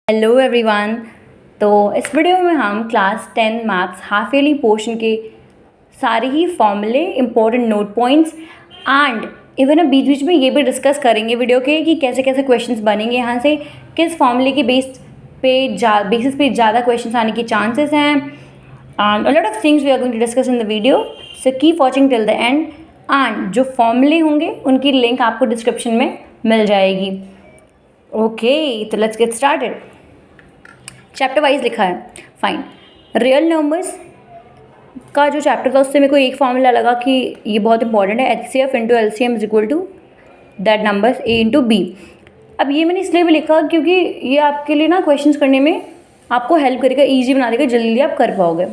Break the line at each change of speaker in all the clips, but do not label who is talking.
Hello everyone. तो इस video में हम class 10 maths half yearly portion के सारे ही फॉर्मूले, important note points and even बीच बीच में ये भी डिस्कस करेंगे वीडियो के कि कैसे कैसे क्वेश्चंस बनेंगे, यहाँ से किस फॉर्मूले के बेसिस पे ज़्यादा क्वेश्चंस आने के चांसेस हैं and a lot of things we are going to discuss in the video. So keep watching till the end and जो फॉर्मूले होंगे उनकी लिंक आपको डिस्क्रिप्शन में मिल जाएगी। ओके, तो let's get started. Chapter wise लिखा है। फाइन, रियल नंबर्स का जो चैप्टर था उससे मेरे को एक फॉर्मूला लगा कि ये बहुत इंपॉर्टेंट है, HCF into LCM is equal to that numbers A into B। अब ये मैंने इसलिए भी लिखा क्योंकि ये आपके लिए ना क्वेश्चंस करने में आपको हेल्प करेगा, ईजी बना देगा, जल्दी आप कर पाओगे।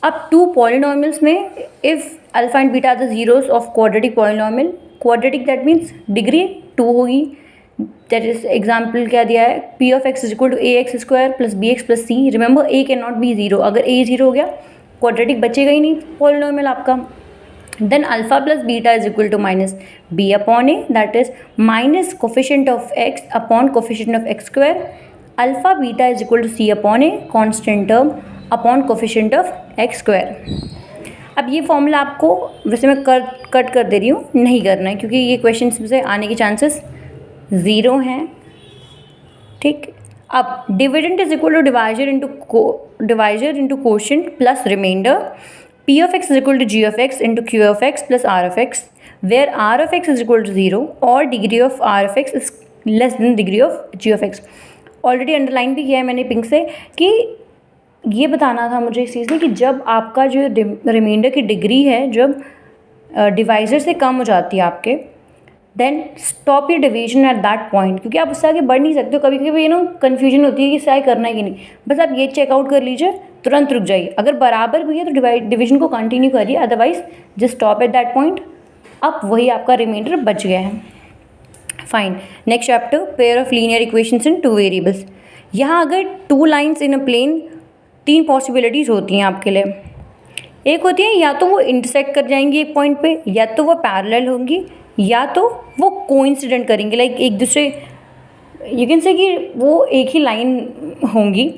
अब टू पॉलिनॉमियल्स में if alpha and beta are the zeros of quadratic polynomial, quadratic that means degree 2 होगी। दैट इज एग्जाम्पल क्या दिया है, P of x is equal to AX square plus BX plus C। Remember A can not be zero, अगर A zero हो गया quadratic बचेगा ही नहीं पॉलिनॉमियल आपका। Then alpha plus beta is equal to minus B upon A, that is minus coefficient of x upon coefficient of x square. Alpha beta is equal to C upon A constant term upon coefficient of x square. अब ये formula आपको वैसे मैं cut कर दे रही हूँ, नहीं करना है क्योंकि ये क्वेश्चन से आने के चांसेस ज़ीरो हैं। ठीक, अब dividend is equal to divisor into quotient plus remainder. P of x is equal to G of x into Q of x plus R of x, where R of x is equal to 0 और degree of R of x is less than degree of G of x। Already underline भी किया है मैंने pink से कि ये बताना था मुझे इस चीज़ में कि जब आपका जो रिमाइंडर की डिग्री है जब डिवाइजर से कम हो जाती है आपके, then stop your division at that point, क्योंकि आप उससे आगे बढ़ नहीं सकते हो। कभी कभी कन्फ्यूजन होती है कि इससे आगे करना है कि नहीं, बस आप ये चेकआउट कर लीजिए, तुरंत रुक जाइए। अगर बराबर भी है तो डिवीजन को कंटिन्यू करिए, otherwise just stop at that point. अब वही आपका रिमाइंडर बच गया है। Fine, next chapter, pair of linear equations in two variables. यहाँ अगर two lines in a plane, 3 possibilities होती हैं आपके लिए। एक होती है या तो वो इंटरसेक्ट कर जाएंगी एक पॉइंट पे, या तो वो पैरेलल होंगी, या तो वो कोइंसिडेंट करेंगे, लाइक एक दूसरे, यू कैन से कि वो एक ही लाइन होंगी।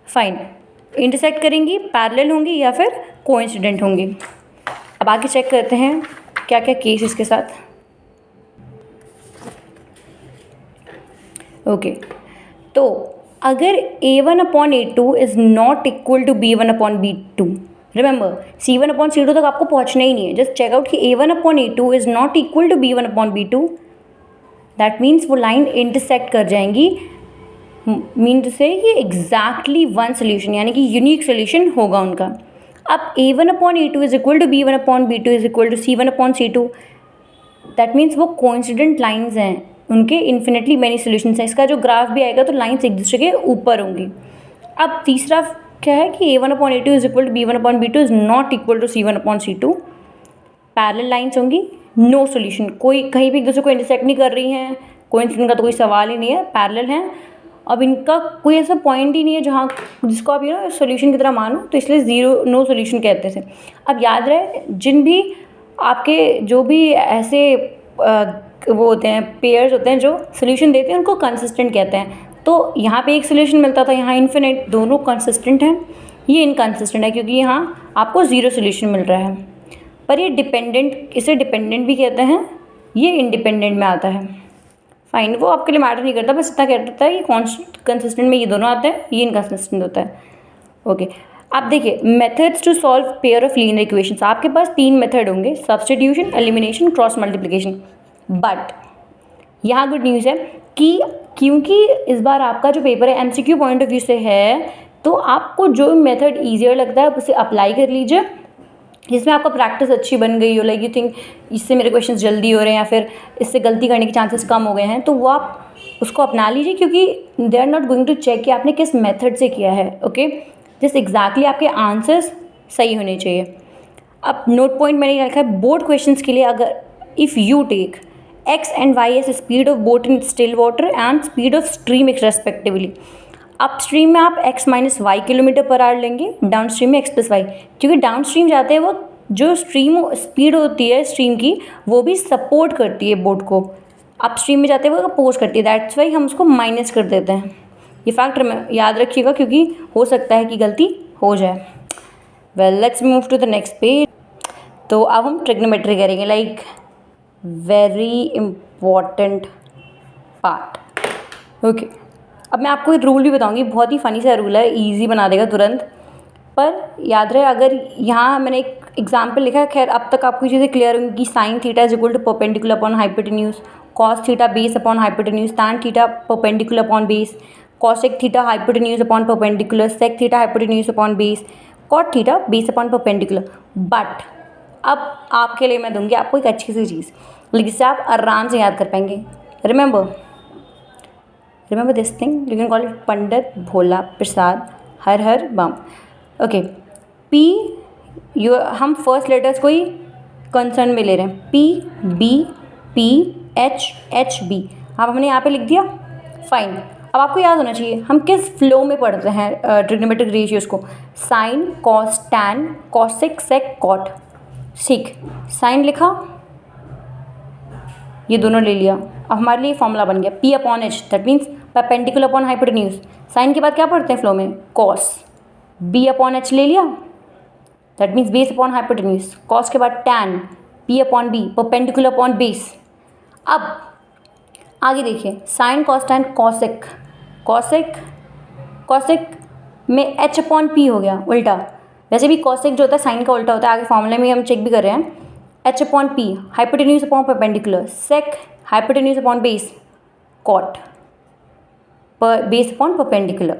फाइन, इंटरसेक्ट करेंगी, पैरेलल होंगी या फिर कोइंसिडेंट होंगी। अब आगे चेक करते हैं क्या क्या केस इसके साथ। ओके, तो अगर A1 upon A2 is not equal to B1 upon B2, remember C1 upon C2 तक आपको पहुंचना ही नहीं है, जस्ट चेकआउट कि A1 upon A2 is not equal to B1 upon B2, that means वो लाइन इंटरसेक्ट कर जाएंगी। मीन टू से ये एग्जैक्टली वन सोल्यूशन, यानी कि यूनिक सोल्यूशन होगा उनका। अब A1 upon A2 is equal to B1 upon B2 is equal to C1 upon C2, that means वो कोइंसिडेंट लाइन्स हैं, उनके इन्फिनिटली मैनी सोल्यूशंस हैं। इसका जो ग्राफ भी आएगा तो लाइन्स एक दूसरे के ऊपर होंगी। अब तीसरा क्या है कि A1 upon A2 is equal to B1 upon B2 is not equal to C1 upon C2, parallel lines होंगी, नो सोल्यूशन, कोई कहीं भी एक दूसरे को इंटरसेक्ट नहीं कर रही हैं, कोइंसिडेंट का तो कोई सवाल ही नहीं है, पैरेलल हैं। अब इनका कोई ऐसा पॉइंट ही नहीं है जहाँ जिसको आप सोल्यूशन की तरह मानो, तो इसलिए ज़ीरो, नो सोल्यूशन कहते थे। अब याद रहे, जिन भी आपके जो भी ऐसे वो होते हैं, पेयर्स होते हैं जो सोल्यूशन देते हैं, उनको कंसिस्टेंट कहते हैं। तो यहाँ पे एक सोल्यूशन मिलता था, यहाँ इन्फिनिट, दोनों कंसिस्टेंट हैं। ये इनकंसिस्टेंट है क्योंकि यहाँ आपको ज़ीरो सोल्यूशन मिल रहा है। पर ये डिपेंडेंट, इसे डिपेंडेंट भी कहते हैं, ये इंडिपेंडेंट में आता है। फाइन, वो आपके लिए मैटर नहीं करता, बस इतना कहता है कि कंसिस्टेंट में ये दोनों आते हैं, ये इनकंसिस्टेंट होता है। ओके, अब देखिए methods to solve pair of linear equations. आपके पास 3 मेथड होंगे, substitution, elimination, cross multiplication. But यहाँ गुड न्यूज़ है कि क्योंकि इस बार आपका जो पेपर है MCQ पॉइंट ऑफ व्यू से है, तो आपको जो मेथड ईजियर लगता है उसे अप्लाई कर लीजिए, जिसमें आपका प्रैक्टिस अच्छी बन गई हो, लाइक यू थिंक इससे मेरे क्वेश्चन जल्दी हो रहे हैं या फिर इससे गलती करने के चांसेस कम हो गए हैं, तो वो आप उसको अपना लीजिए, क्योंकि they are not going to check कि आपने किस मेथड से किया है। ओके, जस्ट एग्जैक्टली आपके आंसर्स सही होने चाहिए। अब नोट पॉइंट मैंने रखा है बोर्ड क्वेश्चन के लिए, अगर if you take x and y as speed of boat in still water and speed of stream respectively, upstream में आप x minus y kilometre per hour लेंगे, डाउन स्ट्रीम में x प्लस वाई, क्योंकि downstream जाते हैं वो जो stream speed होती है स्ट्रीम की, वो भी सपोर्ट करती है बोट को। अप स्ट्रीम में जाते हुए अपोज करती है, दैट्स वाई हम उसको माइनस कर देते हैं। ये फैक्ट याद रखिएगा क्योंकि हो सकता है कि गलती हो जाए। Well let's move to the next page. तो अब हम ट्रिग्नोमेट्री करेंगे, like very important part. Okay, अब मैं आपको एक रूल भी बताऊंगी, बहुत ही फ़नी सा रूल है, इजी बना देगा तुरंत। पर याद रहे, अगर यहाँ मैंने एक एग्जाम्पल लिखा है, खैर अब तक आपको चीज़ें क्लियर होंगी कि sine theta is equal to perpendicular upon hypotenuse, cos theta base upon hypotenuse, tan theta perpendicular upon base, cosec theta hypotenuse upon perpendicular, sec theta hypotenuse upon base, cot theta base upon perpendicular. But अब आपके लिए मैं दूंगी आपको एक अच्छी सी चीज़, जिससे आप आराम से याद कर पाएंगे। Remember this thing, you can call it Pandit Bhola Prasad हर हर बम। ओके, पी यू हम फर्स्ट लेटर्स को ही कंसर्न में ले रहे हैं, P B P H H B, आप हमने यहाँ पे लिख दिया, फाइन। अब आपको याद होना चाहिए हम किस फ्लो में पढ़ते हैं ट्रिग्नोमेट्रिक रेशियोज को, sine cos tan cosec sec cot. ठीक, साइन लिखा, ये दोनों ले लिया, अब हमारे लिए फॉर्मूला बन गया P upon H, that means perpendicular upon hypotenuse. Sine के बाद क्या पढ़ते हैं फ्लो में, कॉस, बी अपॉन एच ले लिया, that means base upon hypotenuse. Cos के बाद tan, P upon B perpendicular upon base. अब आगे देखिए, sine cos tan cosec, cosec cosec में एच अपॉन पी हो गया उल्टा, वैसे भी कॉसेक जो होता है साइन का उल्टा होता है, आगे फॉर्मूले में हम चेक भी कर रहे हैं। H upon P hypotenuse upon perpendicular, sec hypotenuse upon base, cot पर base upon perpendicular.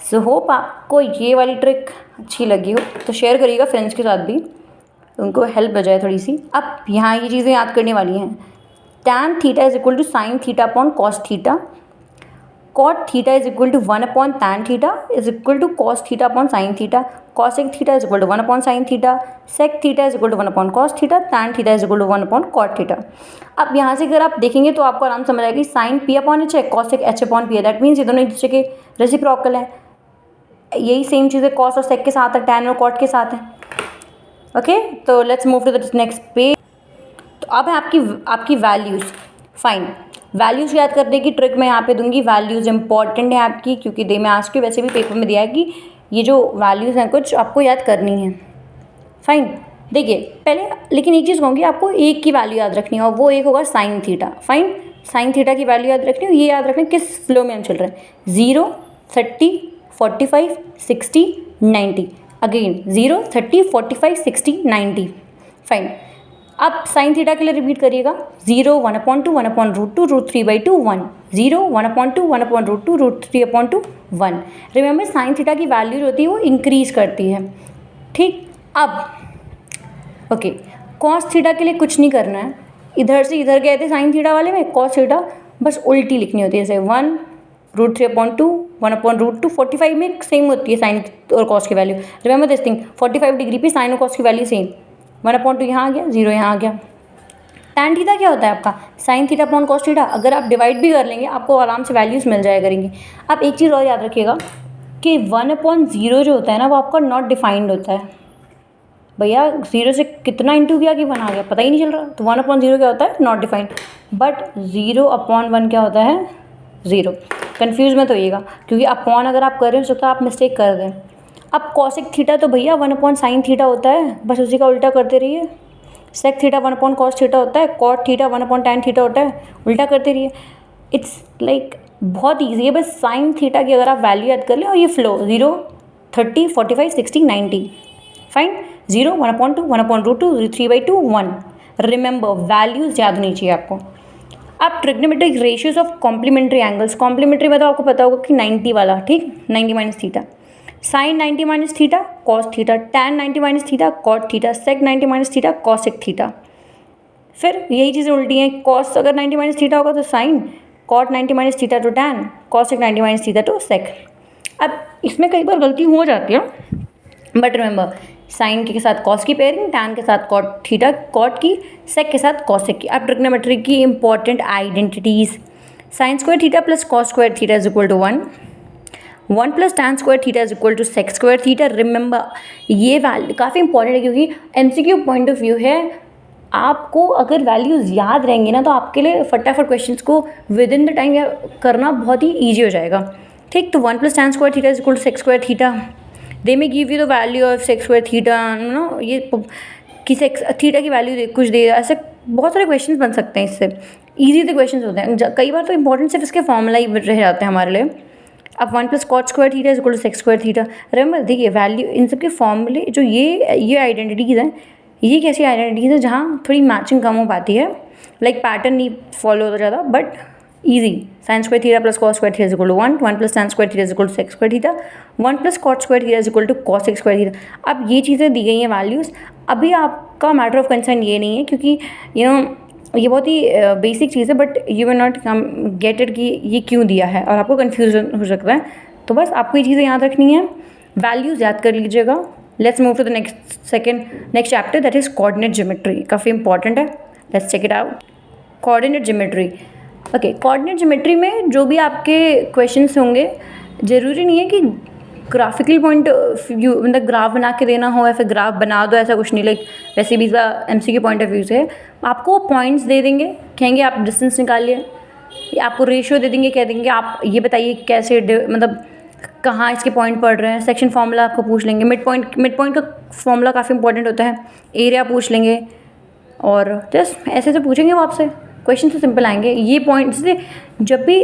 So hope आपको ये वाली ट्रिक अच्छी लगी हो, तो शेयर करिएगा फ्रेंड्स के साथ भी, उनको हेल्प हो जाए थोड़ी सी। अब यहाँ ये चीज़ें याद करने वाली हैं, tan theta is equal to sine theta upon cos theta, cot theta is equal to 1 upon tan theta is equal to cos theta upon sine theta, cosec theta is equal to 1 upon sine theta, sec theta is equal to 1 upon cos theta, tan theta is equal to 1 upon cot theta. अब यहाँ से अगर आप देखेंगे तो आपको आराम समझ आएगा कि साइन पी अपॉन एच है, कॉसेक एच अपॉन पी है, दैट मीन्स ये दोनों एक दूसरे के रेसिप्रोकल है। यही सेम चीज़ें कॉस और सेक के साथ है, टैन और कॉट के साथ है। ओके, तो let's move to the next page. तो अब है आपकी वैल्यूज़, फाइन। वैल्यूज़ याद करने की ट्रिक मैं यहाँ पे दूंगी, वैल्यूज़ इंपॉर्टेंट है आपकी, क्योंकि दे मैं आज के वैसे भी पेपर में दिया है कि ये जो वैल्यूज़ हैं कुछ आपको याद करनी है, फाइन। देखिए पहले लेकिन एक चीज़ कहूँगी, आपको एक की वैल्यू याद रखनी है और वो एक होगा sine theta, fine. Sign theta की वैल्यू याद रखनी है, ये याद रखना किस फ्लो में हम चल रहे हैं, 0 30 45 60 90, अगेन 0 30 45 60 90, फाइन। अब साइन थीटा के लिए रिपीट करिएगा, 0 1 upon 2 1 upon root 2 root 3 by 2 1, 0 1 upon 2 1 upon root 2 root 3 upon 2 1। Remember sine theta की वैल्यू जो होती है वो इंक्रीज करती है, ठीक। अब ओके, कॉस थीटा के लिए कुछ नहीं करना है, इधर से इधर गए थे साइन थीटा वाले में, कॉस थीटा बस उल्टी लिखनी होती है, जैसे 1 रूट 3 अपॉन 2 1 अपॉन रूट 2, 45 में सेम होती है साइन और कॉस की value. Remember this thing, 45 degree पे साइन और कॉस की वैल्यू सेम, 1 अपॉन 2 यहाँ आ गया, 0 यहाँ आ गया। टैन थीटा क्या होता है आपका, sign theta upon cos theta. अगर आप डिवाइड भी कर लेंगे आपको आराम से वैल्यूज़ मिल जाया करेंगी। आप एक चीज़ और याद रखिएगा कि 1 अपॉन 0 जो होता है ना, वो आपका नॉट डिफाइंड होता है। भैया 0 से कितना इंटू किया कि 1 आ गया, पता ही नहीं चल रहा, तो 1 अपॉन 0 क्या होता है, नॉट डिफाइंड। बट 0 अपॉन 1 क्या होता है, 0। कन्फ्यूज़ मत होइएगा, क्योंकि अपॉन अगर आप कर रहे हो तो आप मिस्टेक कर दें। अब कॉसेक थीटा तो भैया 1 अपॉन साइन थीटा होता है, बस उसी का उल्टा करते रहिए। Sec theta 1 upon cos theta होता है, cot theta 1 upon tan theta होता है, उल्टा करते रहिए। इट्स लाइक बहुत ईजी है, बस साइन थीटा की अगर आप वैल्यू याद कर लें और ये flow 0 30 45 60 90, fine. 0 1 upon 2 1 upon root 2 3 by 2 1। Remember values याद होनी चाहिए आपको। अब trigonometric ratios of complementary angles, complementary में तो आपको पता होगा कि 90 वाला, ठीक, 90 minus theta, sine 90 minus theta cos theta, tan 90 minus theta cot theta, sec 90 minus theta cosec theta. फिर यही चीज़ें उल्टी हैं, कॉस अगर 90 माइनस थीटा होगा तो sine, cot 90 minus theta to tan, cosec 90 minus theta to sec. अब इसमें कई बार गलती हो जाती है, बट रिमेंबर साइन के साथ कॉस की पेयरिंग, टैन के साथ कॉट थीटा कॉट की, सेक के साथ कॉसेक की। अब ट्रिग्नोमेट्री की important identities, sine square theta plus cos square theta is equal to 1, 1 plus tan square theta is equal to sec square theta. Remember ये वैल्यू काफ़ी इंपॉर्टेंट है, क्योंकि एमसीक्यू पॉइंट ऑफ व्यू है, आपको अगर वैल्यूज़ याद रहेंगी ना तो आपके लिए फटाफट क्वेश्चंस को विद इन द टाइम करना बहुत ही ईजी हो जाएगा। ठीक, तो 1 plus tan square theta is equal to sec square theta. They may give you the value of sec square theta, no, ये कि थीटा की वैल्यू कुछ दे, ऐसे बहुत सारे क्वेश्चन बन सकते हैं इससे. ईजी से क्वेश्चन होते हैं, कई बार तो इंपॉर्टेंट सिर्फ इसके फॉर्मूला ही रह जाते हैं हमारे लिए. अब 1 plus cot square theta is equal to sec square theta. Remember, देखिए वैल्यू इन सब के फॉर्मूले जो ये आइडेंटिटीज़ हैं, ये कैसी आइडेंटिटीज़ हैं जहाँ थोड़ी मैचिंग कम हो पाती है, लाइक पैटर्न नहीं फॉलो होता ज़्यादा, but easy. Sine square theta plus cos square theta is equal to 1 plus tan square theta is equal to sec square theta, 1 plus cot square theta is equal to cosec square theta. अब ये चीज़ें दी गई हैं values. अभी आपका matter of concern ये नहीं है, क्योंकि ये बहुत ही बेसिक चीज़ है, but you will not get it कि ये क्यों दिया है, और आपको कन्फ्यूजन हो सकता है. तो बस आपको ये चीज़ें याद रखनी है, वैल्यूज़ याद कर लीजिएगा. Let's move to the next chapter, that is coordinate geometry. काफ़ी इंपॉर्टेंट है, let's check it out. Coordinate geometry. Okay, coordinate geometry में जो भी आपके क्वेश्चंस होंगे, ज़रूरी नहीं है कि ग्राफिकल पॉइंट व्यू मतलब ग्राफ बना के देना हो या फिर ग्राफ बना दो, ऐसा कुछ नहीं. लाइक वैसे भी इसका MCQ पॉइंट ऑफ व्यू से आपको पॉइंट्स दे देंगे, कहेंगे आप डिस्टेंस निकालिए, आपको रेशियो दे देंगे, कह देंगे आप ये बताइए कैसे मतलब कहाँ इसके पॉइंट पड़ रहे हैं. सेक्शन फार्मूला आपको पूछ लेंगे. मिड पॉइंट का फॉर्मूला काफ़ी इंपॉर्टेंट होता है. एरिया पूछ लेंगे, और जस्ट ऐसे पूछेंगे वो आपसे. क्वेश्चन तो सिंपल आएंगे. ये पॉइंट से जब भी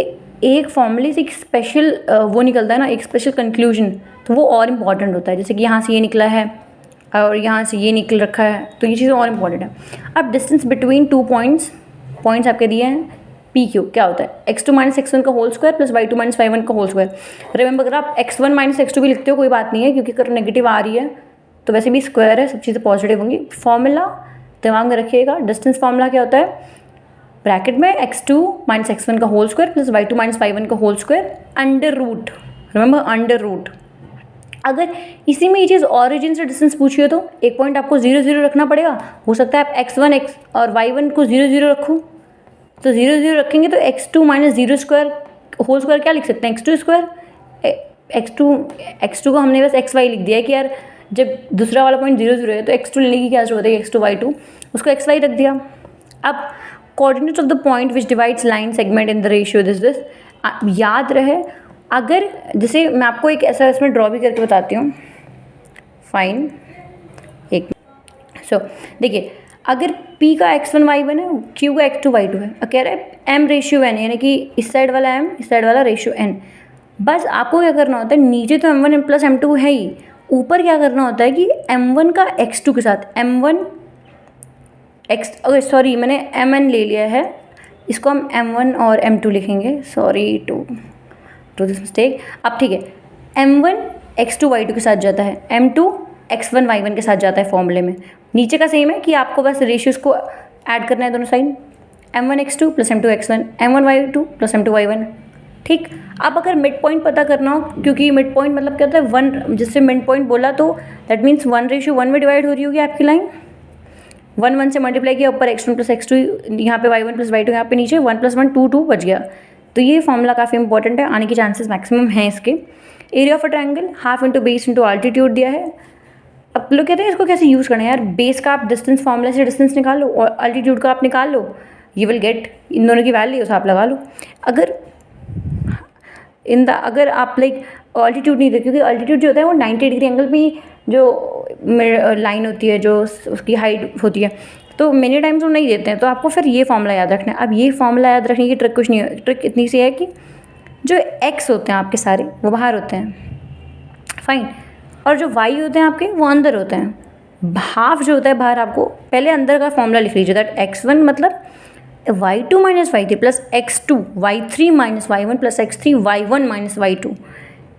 एक फॉर्मूले से एक स्पेशल वो निकलता है ना, एक स्पेशल कंक्लूजन, तो वो और इम्पॉर्टेंट होता है. जैसे कि यहाँ से ये निकला है और यहाँ से ये निकल रखा है, तो ये चीज़ें और इम्पॉर्टेंट है. अब डिस्टेंस बिटवीन 2 पॉइंट्स आपके दिए हैं, PQ क्या होता है, x2 माइनस x1 का whole square plus y2 minus y1 का होल स्क्वायर. रिमेंबर, अगर आप x1 माइनस x2 भी लिखते हो कोई बात नहीं है, क्योंकि अगर नेगेटिव आ रही है तो वैसे भी स्क्वायर है, सब चीज़ें पॉजिटिव होंगी. फॉर्मूला दिमाग में रखिएगा. डिस्टेंस फॉर्मूला क्या होता है, ब्रैकेट में x2 माइनस x1 का whole square plus y2 minus y1 का whole square under root. Remember, under root. अगर इसी में ये चीज़ ऑरिजिन से डिस्टेंस पूछी हो तो एक पॉइंट आपको 0 0 रखना पड़ेगा. हो सकता है आप x1 और y1 को 0 0 रखो, तो 0 0 रखेंगे तो x2 minus 0 square whole square क्या लिख सकते हैं, x2 स्क्वायर. x2 को हमने बस xy लिख दिया है कि यार जब दूसरा वाला पॉइंट 0 0 है तो x2 लेने की क्या जरूरत है, x2 y2, उसको xy रख दिया. अब coordinates of the point which divides line segment in the ratio this याद रहे. अगर जैसे मैं आपको एक ऐसा इसमें ड्रॉ भी करके बताती हूँ. फाइन, एक देखिए, अगर P का x1 y1 है, Q का x2 y2 है, कह रहा है M रेशियो n, यानी कि इस साइड वाला M, इस साइड वाला रेशियो n. बस आपको क्या करना होता है, नीचे तो M1 प्लस M2 है ही, ऊपर क्या करना होता है कि M1 का x2 के साथ मैंने Mn ले लिया है, इसको हम M1 और M2 लिखेंगे. Sorry to this mistake. अब ठीक है, M1 x2 y2 के साथ जाता है, M2 x1 y1 के साथ जाता है. फॉर्मूले में नीचे का सेम है कि आपको बस रेशियोज़ को ऐड करना है दोनों side. M1 x2 plus M2 x1, M1 y2 plus M2 y1. ठीक. अब अगर मिड पॉइंट पता करना हो, क्योंकि मिड पॉइंट मतलब क्या होता है, 1, जिससे मिड पॉइंट बोला तो दैट मीन्स 1:1 में डिवाइड हो रही होगी आपकी लाइन. 1 1 से मल्टीप्लाई किया, ऊपर x1 प्लस x2, यहाँ पे y1 प्लस y2, यहाँ पे नीचे 1 + 1 2 2 बच गया. तो ये फॉर्मूला काफ़ी इंपॉर्टेंट है, आने के चांसेस मैक्सिमम हैं इसके. Area of a triangle half into base into altitude दिया है. अब लोग कहते हैं इसको कैसे यूज़ करना है यार. बेस का आप डिस्टेंस फॉर्मूला से डिस्टेंस निकाल लो और अल्टीट्यूड का आप निकाल लो, यू विल गेट इन दोनों की वैल्यूज आप लगा लो. अगर आप लाइक अल्टीट्यूड नहीं दे, क्योंकि अल्टीट्यूड जो होता है वो 90 डिग्री एंगल पे जो लाइन होती है, जो उसकी हाइट होती है, तो मेनी टाइम्स वो नहीं देते हैं. तो आपको फिर ये फॉर्मूला याद रखना है. अब ये फॉर्मूला याद रखने की ट्रिक कुछ नहीं है. ट्रिक इतनी सी है कि जो x होते हैं आपके सारे वो बाहर होते हैं, फाइन, और जो y होते हैं आपके वो अंदर होते हैं. हाफ जो होता है बाहर, आपको पहले अंदर का फॉर्मूला लिख लीजिए. दैट x1 मतलब y2 minus y3 plus x2 y3 minus y1 plus x3 y1 minus y2,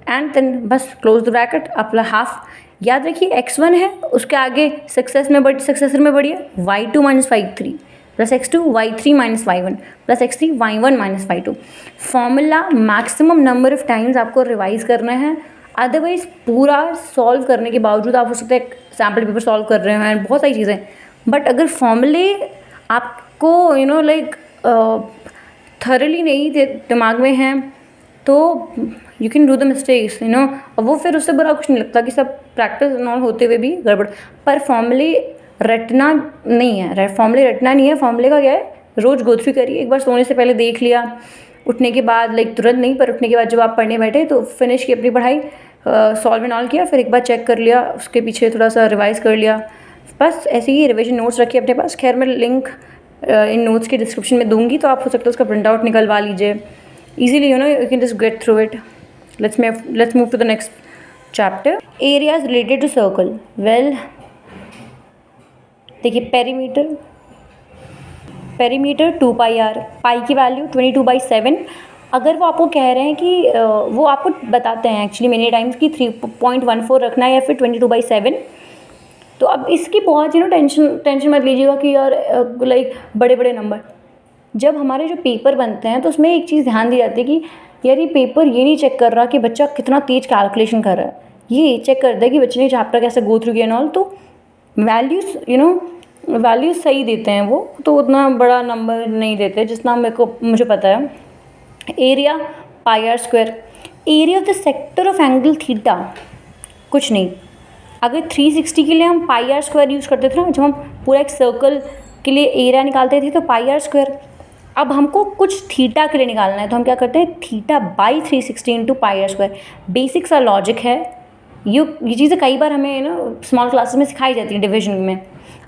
and then बस क्लोज द ब्रैकेट. अपना हाफ याद रखिए, x1 है, उसके आगे सक्सेसर में बढ़िए y2 minus y3 plus x2 y3 minus y1 plus x3 y1 minus y2. Formula maximum number of times आपको रिवाइज करना है. अदरवाइज पूरा सॉल्व करने के बावजूद आप हो सकता है सैम्पल पेपर सॉल्व कर रहे हैं, बहुत सारी चीज़ें, बट अगर फॉर्मूले आपको लाइक थरली नहीं दिमाग में हैं तो you can do the mistakes और वो फिर उससे बुरा कुछ नहीं लगता कि सब प्रैक्टिस नॉन होते हुए भी गड़बड़. पर फॉर्मूले रटना नहीं है, फॉर्मूले रटना नहीं है. फॉर्मूले का क्या है, रोज़ गो थ्रू करिए. एक बार सोने से पहले देख लिया, उठने के बाद, लाइक तुरंत नहीं, पर उठने के बाद जब आप पढ़ने बैठे तो फिनिश की अपनी पढ़ाई, सॉल्व एंड ऑल किया, फिर एक बार चेक कर लिया, उसके पीछे थोड़ा सा रिवाइज़ कर लिया, बस ऐसे ही रिविजन नोट्स रखिए अपने पास। खैर मैं लिंक इन नोट्स के डिस्क्रिप्शन में दूंगी, तो आप हो सकता है उसका प्रिंट आउट निकलवा लीजिए easily, you can just get through it. Let's move to the next chapter, areas related to circle. Well देखिए, पेरीमीटर 2 पाई आर, पाई की वैल्यू 22/7। अगर वो आपको कह रहे हैं कि वो आपको बताते हैं एक्चुअली मेनी टाइम्स कि 3.14 रखना है या फिर 22/7, तो अब इसकी बहुत टेंशन मत लीजिएगा कि यार लाइक बड़े बड़े नंबर। जब हमारे जो पेपर बनते हैं तो उसमें एक चीज़ ध्यान दी जाती है कि यार ये पेपर ये नहीं चेक कर रहा कि बच्चा कितना तेज़ कैलकुलेशन कर रहा है, ये चेक करता है कि बच्चे ने चैप्टर कैसे गो थ्रू किया एंड ऑल। तो वैल्यूज़ सही देते हैं वो, तो उतना बड़ा नंबर नहीं देते जितना मुझे पता है। Area pi r square, area of the sector of angle theta, कुछ नहीं। अगर 360 के लिए हम पाई आर स्क्वायर यूज़ करते थे ना, जब हम पूरा एक सर्कल के लिए एरिया निकालते थे तो पाई आर स्क्वायर। अब हमको कुछ थीटा के लिए निकालना है तो हम क्या करते हैं, theta by 360 into pi r square. Basic सा लॉजिक है, ये चीज़ें कई बार हमें स्मॉल क्लासेस में सिखाई जाती है डिवीजन में।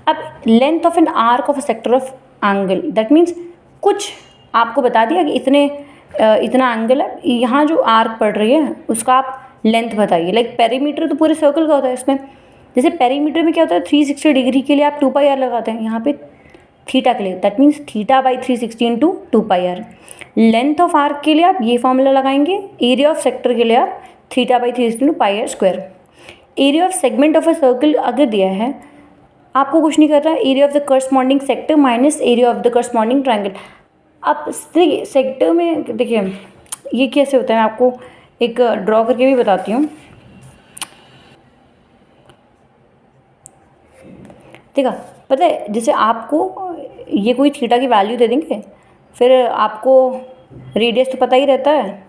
अब length of an arc of a sector of angle, that means कुछ आपको बता दिया कि इतना एंगल है, यहाँ जो आर्क पड़ रही है उसका आप लेंथ बताइए। लाइक पेरीमीटर तो पूरे सर्कल का होता है, इसमें जैसे पेरीमीटर में क्या होता है 360 डिग्री के लिए आप 2 पाई आर लगाते हैं, यहाँ पे थीटा के लिए that means theta by 360 into 2 pi r. Length of arc के लिए आप ये फॉर्मूला लगाएंगे, एरिया ऑफ सेक्टर के लिए आप theta by 360 into pi r square. Area of segment of a circle अगर दिया है, आपको कुछ नहीं करना, area of the corresponding sector minus area of the corresponding triangle. अब देखिए सेक्टर में देखिए ये कैसे होता है, आपको एक ड्रॉ करके भी बताती हूँ। देखा, पता है जैसे आपको ये कोई थीटा की वैल्यू दे देंगे, फिर आपको रेडियस तो पता ही रहता है,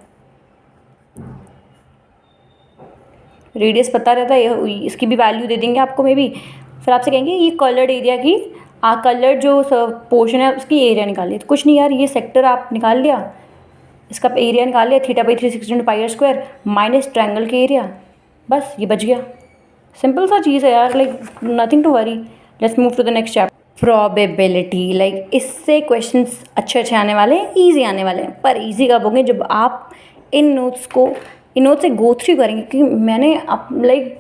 रेडियस पता रहता है, इसकी भी वैल्यू दे देंगे आपको मे बी। फिर आपसे कहेंगे ये कलर्ड एरिया की कलर्ड जो पोर्शन है उसकी एरिया निकालिए। तो कुछ नहीं यार, ये सेक्टर आप निकाल लिया, इसका एरिया निकाल लिया, theta by 360 pi r square minus triangle के एरिया, बस ये बच गया। सिंपल सा चीज़ है यार, like nothing to worry. Let's move to the next chapter, probability. Like इससे क्वेश्चंस अच्छे आने वाले हैं, ईजी आने वाले हैं, पर ईजी कब होंगे जब आप इन नोट्स से गो थ्रू करेंगे। क्योंकि मैंने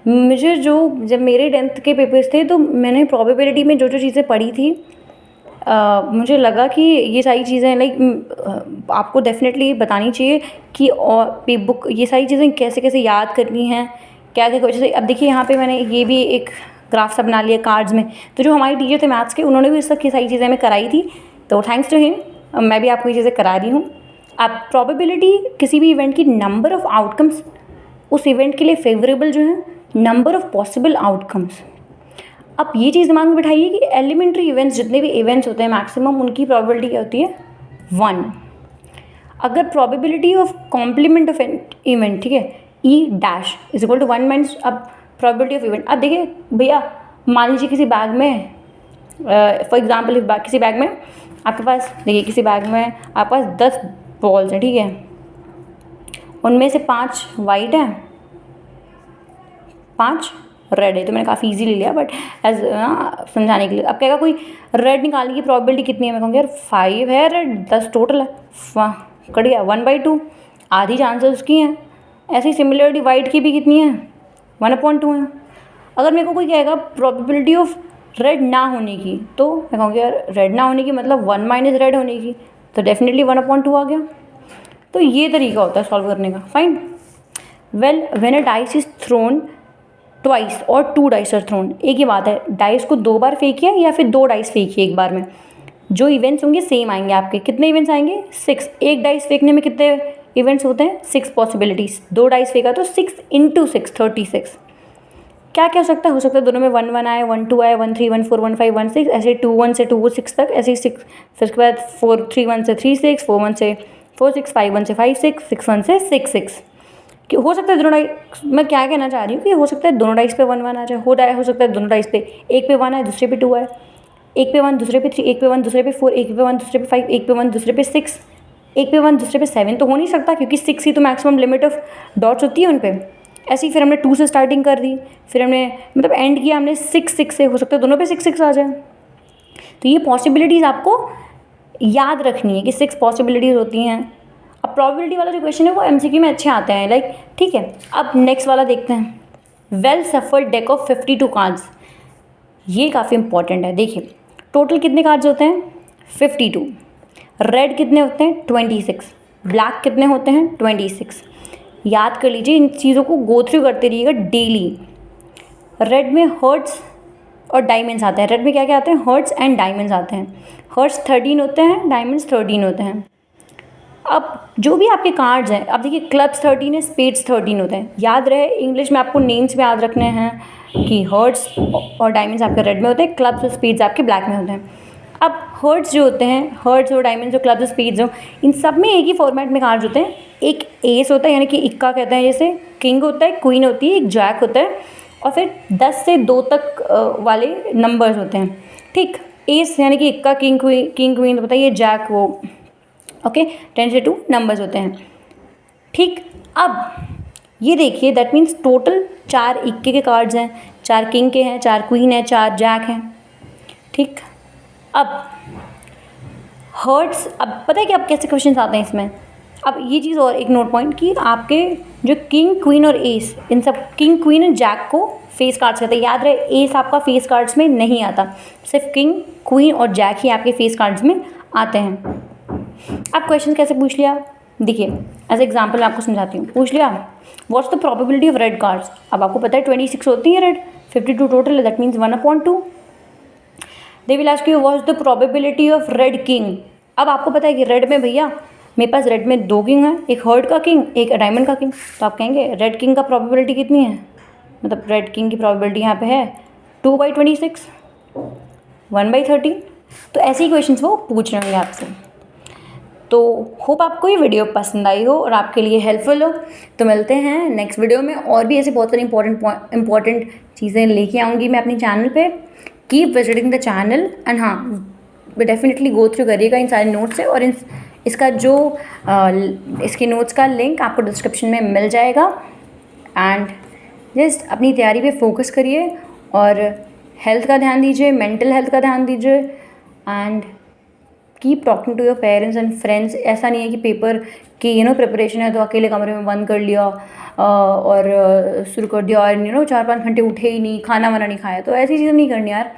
मुझे जब मेरे 10th के पेपर्स थे तो मैंने प्रोबेबिलिटी में जो चीज़ें पढ़ी थी, मुझे लगा कि ये सारी चीज़ें लाइक आपको डेफिनेटली बतानी चाहिए कि और पे बुक ये सारी चीज़ें कैसे कैसे याद करनी हैं, क्या क्या जैसे अब देखिए यहाँ पे मैंने ये भी एक ग्राफ सा बना लिया कार्ड्स में। तो जो हमारे टीचर थे मैथ्स के, उन्होंने भी इस तक ये सारी चीज़ें हमें कराई थी, तो थैंक्स टू हिम मैं भी आपको ये चीज़ें करा रही हूँ। अब प्रोबेबिलिटी किसी भी इवेंट की नंबर ऑफ़ आउटकम्स, उस इवेंट के लिए फेवरेबल जो है नंबर ऑफ़ पॉसिबल आउटकम्स। अब ये चीज़ दिमाग में बिठाइए कि एलिमेंट्री इवेंट्स, जितने भी इवेंट्स होते हैं मैक्सिमम, उनकी प्रोबेबिलिटी क्या होती है 1। अगर probability of complement of an event, ठीक है, E dash is equal to 1 minus अब प्रोबेबिलिटी ऑफ इवेंट। अब देखिए भैया, मान लीजिए किसी बैग में फॉर एग्जाम्पल किसी बैग में आपके पास, देखिए किसी बैग में आपके पास 10 बॉल्स हैं, ठीक है, उनमें से 5 वाइट हैं, 5 रेड है। तो मैंने काफ़ी इजी ले लिया, बट एज समझाने के लिए। अब कहेगा कोई रेड निकालने की प्रोबेबिलिटी कितनी है, मैं कहूँगी यार 5 है रेड, 10 टोटल है, वाह कट गया 1/2, आधी चांसेस उसकी हैं। ऐसे ही सिमिलरिटी वाइट की भी कितनी है 1/2 है। अगर मेरे को कोई कहेगा प्रोबेबिलिटी ऑफ रेड ना होने की, तो मैं कहूँगी यार रेड ना होने की मतलब 1 माइनस रेड होने की, तो डेफिनेटली 1/2 आ गया। तो ये तरीका होता है सॉल्व करने का। Fine. Well when a dice is throne twice और 2 डाइस आर थ्रोन, एक ही बात है, डाइस को 2 बार फेंकिए या फिर 2 डाइस फेंकिए एक बार में, जो इवेंट्स होंगे सेम आएंगे आपके। कितने इवेंट्स आएंगे 6। एक डाइस फेंकने में कितने इवेंट्स होते हैं 6 पॉसिबिलिटीज़। 2 डाइस फेंका तो 6 × 6 36। क्या क्या हो सकता है, दोनों में 1 1 आए, 1 2 आए, 1 3 1 4 1 5 1 6, ऐसे 2 1 से 2 6 तक, ऐसे ही 6, फिर उसके बाद 4 3 1 से 3 6, 4 1 से 4 6, 5 1 से 5 6, 6 1 से 6 6। कि हो सकता है दोनों डाइस, मैं क्या कहना चाह रही हूँ कि हो सकता है दोनों डाइस पे 1 1 आ जाए, हो सकता है दोनों डाइस पे एक पे 1 आए, दूसरे पे 2 आए, एक पे 1 दूसरे पे 3, एक पे 1 दूसरे पे 4, एक पे 1 दूसरे पे 5, एक पे 1 दूसरे पे 6, एक पे 1 दूसरे पे 7 तो हो नहीं सकता, क्योंकि 6 ही तो मैक्सिमम लिमिट ऑफ डॉट्स होती है उन पे। ऐसे ही फिर हमने 2 से स्टार्टिंग कर दी, फिर हमने मतलब एंड किया हमने 6 से, हो सकता है दोनों पे 6 आ जाए। तो ये पॉसिबिलिटीज़ आपको याद रखनी है कि 6 पॉसिबिलिटीज़ होती हैं। अब प्रोबेबिलिटी वाला जो क्वेश्चन है वो एमसीक्यू में अच्छे आते हैं, लाइक ठीक है। अब नेक्स्ट वाला देखते हैं, well shuffled deck of 52 cards. ये काफ़ी इंपॉर्टेंट है। देखिए टोटल कितने कार्ड्स होते हैं 52, रेड कितने होते हैं 26, ब्लैक कितने होते हैं 26। याद कर लीजिए, इन चीज़ों को गो थ्रू करते रहिएगा डेली। रेड में हर्ट्स और डायमंड्स आते हैं, रेड में क्या क्या आते हैं हर्ट्स एंड डायमंड्स आते हैं। हर्ट्स 13 होते हैं, डायमंड्स 13 होते हैं। अब जो भी आपके कार्ड्स हैं, अब देखिए क्लब्स 13 है, स्पेड्स 13 होते हैं। याद रहे इंग्लिश में आपको नेम्स में याद रखने हैं कि हर्ट्स और डायमंड्स आपके रेड में होते हैं, क्लब्स और स्पेड्स आपके ब्लैक में होते हैं। अब हर्ट्स जो होते हैं, हर्ट्स और डायमंड्स और क्लब्स और स्पेड्स हो, इन सब में एक ही फॉर्मेट में कार्ड्स होते हैं। एक एस होता है यानी कि इक्का कहते हैं, जैसे किंग होता है, क्वीन होती है, एक जैक होता है, और फिर 10 से 2 तक वाले नंबर्स होते हैं। ठीक, एस यानी कि इक्का, किंग क्वीन तो बताइए, जैक वो ओके 10 से 2 नंबर्स होते हैं। ठीक, अब ये देखिए दैट मीन्स टोटल 4 इक्के के कार्ड्स हैं, 4 किंग के हैं, 4 क्वीन है, 4 जैक हैं। ठीक, अब हर्ट्स, अब पता है कि अब कैसे क्वेश्चन आते हैं इसमें। अब ये चीज़ और एक नोट पॉइंट कि आपके जो किंग क्वीन और एस, इन सब किंग क्वीन एंड जैक को फेस कार्ड्स कहते हैं। याद रहे एस आपका फेस कार्ड्स में नहीं आता, सिर्फ किंग क्वीन और जैक ही आपके फेस कार्ड्स में आते हैं। अब क्वेश्चन कैसे पूछ लिया, देखिए एज एग्जाम्पल मैं आपको समझाती हूँ। पूछ लिया what's the probability of red cards. अब आपको पता है 26 होती है रेड, 52 टोटल है, that means 1/2। They will ask you what's the probability of red king. अब आपको पता है कि रेड में भैया मेरे पास रेड में 2 किंग हैं, एक हर्ट का किंग, एक डायमंड का किंग। तो आप कहेंगे रेड किंग का प्रोबेबिलिटी कितनी है, मतलब रेड किंग की प्रोबेबिलिटी यहाँ पे है 2/26, 1/13। तो ऐसे ही क्वेश्चन वो पूछ रहे होंगे आपसे। तो होप आपको ये वीडियो पसंद आई हो और आपके लिए हेल्पफुल हो। तो मिलते हैं नेक्स्ट वीडियो में, और भी ऐसे बहुत सारी इंपॉर्टेंट चीज़ें लेके आऊँगी मैं अपनी चैनल पे। Keep visiting the channel and हाँ डेफिनेटली गो थ्रू करिएगा इन सारे नोट्स से, और इसका जो इसके नोट्स का लिंक आपको डिस्क्रिप्शन में मिल जाएगा। एंड जस्ट अपनी तैयारी पे फोकस करिए और हेल्थ का ध्यान दीजिए, मेंटल हेल्थ का ध्यान दीजिए, and keep talking to your parents and friends. ऐसा नहीं है कि पेपर की प्रिपरेशन है तो अकेले कमरे में बंद कर लिया और शुरू कर दिया और 4-5 घंटे उठे ही नहीं, खाना वाना नहीं खाया। तो ऐसी चीज़ें नहीं करनी यार,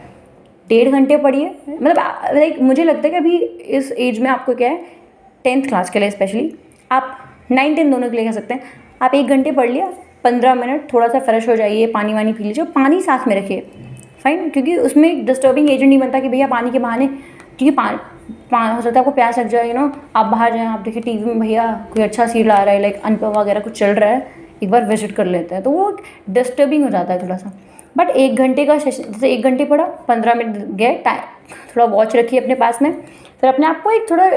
1.5 घंटे पढ़िए। मतलब लाइक मुझे लगता है कि अभी इस एज में आपको क्या है, 10th क्लास के लिए स्पेशली, आप 9-10 दोनों के लिए कह सकते हैं, आप 1 घंटे पढ़ लिया, 15 मिनट थोड़ा सा फ्रेश हो जाइए, पानी वानी पी लीजिए, पानी साथ में रखिए फाइन, क्योंकि उसमें डिस्टर्बिंग एजेंट नहीं बनता कि भैया पानी के बहाने, क्योंकि हो सकता है आपको प्यास लग जाए, आप बाहर जाएँ, आप देखिए टीवी में भैया कोई अच्छा सीरियल आ रहा है, लाइक अनपढ़ वगैरह कुछ चल रहा है, एक बार विजिट कर लेते हैं, तो वो डिस्टर्बिंग हो जाता है थोड़ा सा। बट 1 घंटे का सेशन, जैसे 1 घंटे पढ़ा, 15 मिनट गए, टाइम थोड़ा वॉच रखिए अपने पास में, फिर अपने आप को एक थोड़ा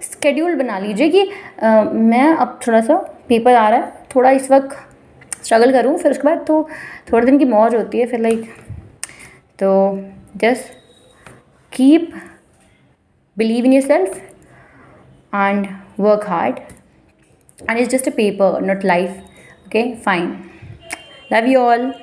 स्केड्यूल बना लीजिए कि मैं अब थोड़ा सा पेपर आ रहा है, थोड़ा इस वक्त स्ट्रगल करूँ, फिर उसके बाद तो थोड़े दिन की मौज होती है फिर लाइक। तो just keep believe in yourself and work hard, and it's just a paper, not life. Okay, fine. Love you all.